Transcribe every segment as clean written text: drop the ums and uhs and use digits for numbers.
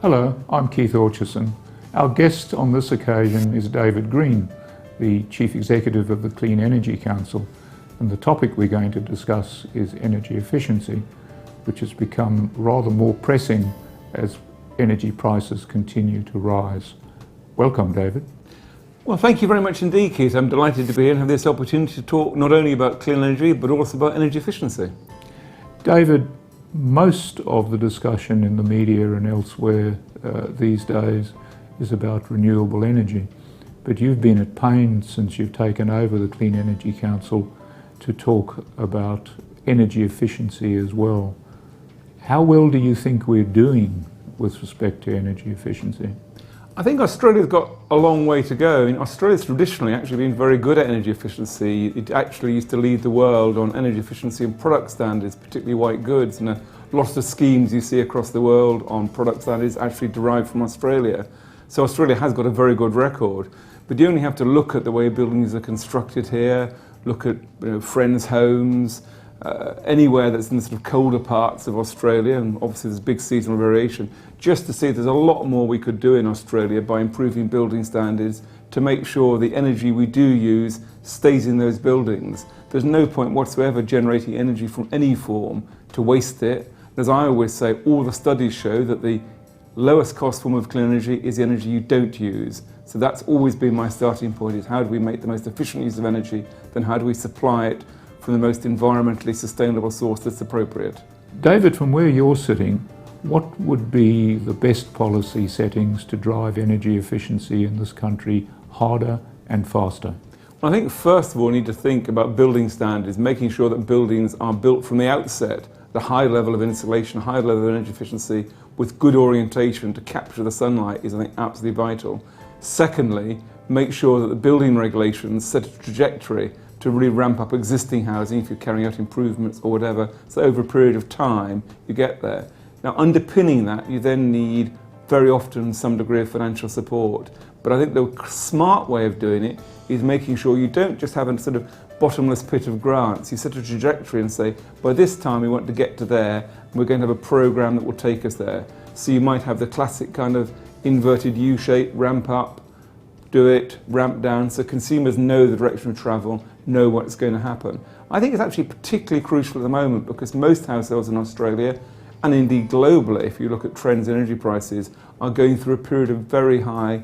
Hello, I'm Keith Orcherson. Our guest on this occasion is David Green, the Chief Executive of the Clean Energy Council, and the topic we're going to discuss is energy efficiency, which has become rather more pressing as energy prices continue to rise. Welcome, David. Well, thank you very much indeed, Keith. I'm delighted to be here and have this opportunity to talk not only about clean energy, but also about energy efficiency. David, most of the discussion in the media and elsewhere these days is about renewable energy, but you've been at pains since you've taken over the Clean Energy Council to talk about energy efficiency as well. How well do you think we're doing with respect to energy efficiency? I think Australia's got a long way to go. I mean, Australia's traditionally actually been very good at energy efficiency. It actually used to lead the world on energy efficiency and product standards, particularly white goods, and a lot of the schemes you see across the world on product standards actually derive from Australia. So Australia has got a very good record, but you only have to look at the way buildings are constructed here, look at friends' homes, anywhere that's in the sort of colder parts of Australia, and obviously there's big seasonal variation, just to see there's a lot more we could do in Australia by improving building standards to make sure the energy we do use stays in those buildings. There's no point whatsoever generating energy from any form to waste it. As I always say, all the studies show that the lowest cost form of clean energy is the energy you don't use. So that's always been my starting point, is how do we make the most efficient use of energy, then how do we supply it from the most environmentally sustainable source that's appropriate. David, from where you're sitting, what would be the best policy settings to drive energy efficiency in this country harder and faster? Well, I think first of all we need to think about building standards, making sure that buildings are built from the outset at a high level of insulation, a high level of energy efficiency with good orientation to capture the sunlight is, I think, absolutely vital. Secondly, make sure that the building regulations set a trajectory to really ramp up existing housing if you're carrying out improvements or whatever, so over a period of time you get there. Now, underpinning that, you then need very often some degree of financial support, but I think the smart way of doing it is making sure you don't just have a sort of bottomless pit of grants. You set a trajectory and say, by this time we want to get to there, and we're going to have a program that will take us there. So you might have the classic kind of inverted U-shape, ramp up, do it, ramp down, so consumers know the direction of travel, know what's going to happen. I think it's actually particularly crucial at the moment because most households in Australia, and indeed globally, if you look at trends in energy prices, are going through a period of very high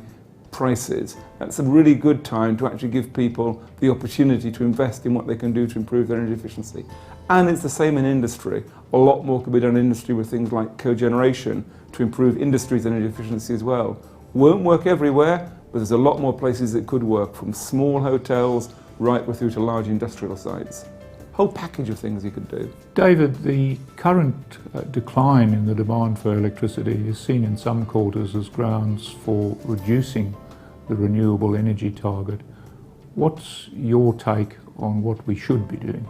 prices. That's a really good time to actually give people the opportunity to invest in what they can do to improve their energy efficiency. And it's the same in industry. A lot more can be done in industry with things like cogeneration to improve industry's energy efficiency as well. Won't work everywhere, but there's a lot more places that could work, from small hotels right through to large industrial sites. Whole package of things you could do. David, the current decline in the demand for electricity is seen in some quarters as grounds for reducing the renewable energy target. What's your take on what we should be doing?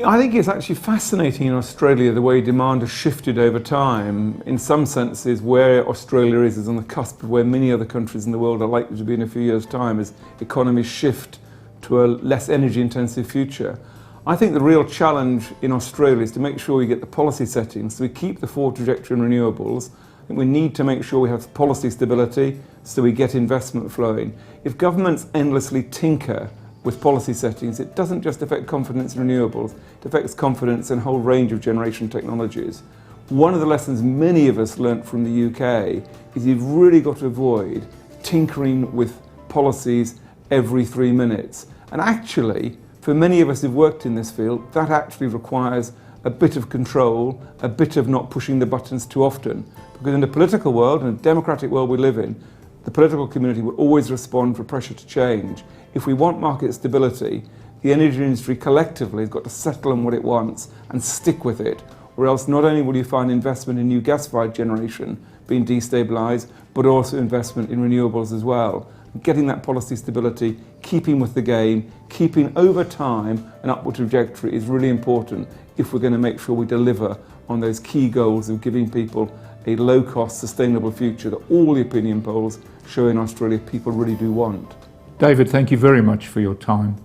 I think it's actually fascinating in Australia the way demand has shifted over time. In some senses, where Australia is on the cusp of where many other countries in the world are likely to be in a few years' time as economies shift to a less energy intensive future. I think the real challenge in Australia is to make sure we get the policy settings so we keep the forward trajectory in renewables. I think we need to make sure we have policy stability so we get investment flowing. If governments endlessly tinker with policy settings, it doesn't just affect confidence in renewables, it affects confidence in a whole range of generation technologies. One of the lessons many of us learnt from the UK is you've really got to avoid tinkering with policies every 3 minutes. And actually, for many of us who've worked in this field, that actually requires a bit of control, a bit of not pushing the buttons too often. Because in the political world, in a democratic world we live in, the political community will always respond for pressure to change. If we want market stability, the energy industry collectively has got to settle on what it wants and stick with it, or else not only will you find investment in new gas-fired generation being destabilised, but also investment in renewables as well. Getting that policy stability, keeping with the game, keeping over time an upward trajectory is really important if we're going to make sure we deliver on those key goals of giving people a low-cost, sustainable future that all the opinion polls show in Australia people really do want. David, thank you very much for your time.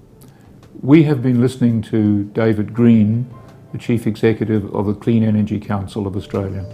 We have been listening to David Green, the Chief Executive of the Clean Energy Council of Australia.